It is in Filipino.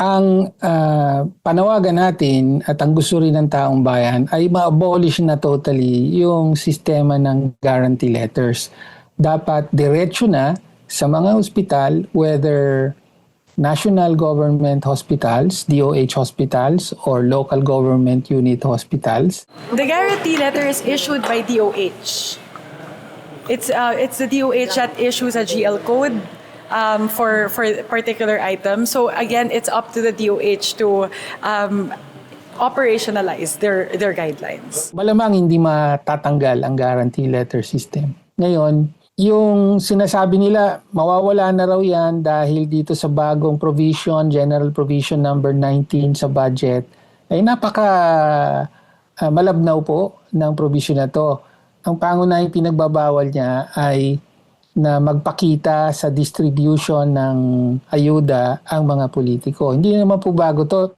Ang panawagan natin at ang gusto rin ng taong bayan ay ma-abolish na totally yung sistema ng guarantee letters. Dapat diretso na sa mga ospital, whether national government hospitals, DOH hospitals, or local government unit hospitals. The guarantee letter is issued by DOH. It's the DOH that issues a GL code for particular items. So again, it's up to the DOH to operationalize their guidelines. Malamang hindi matatanggal ang guarantee letter system. Ngayon, yung sinasabi nila, mawawala na raw yan dahil dito sa bagong provision, General Provision number 19 sa budget, ay napaka malabnaw po ng provision na to. Ang pangunahing pinagbabawal niya ay na magpakita sa distribution ng ayuda ang mga politiko. Hindi naman po bago to.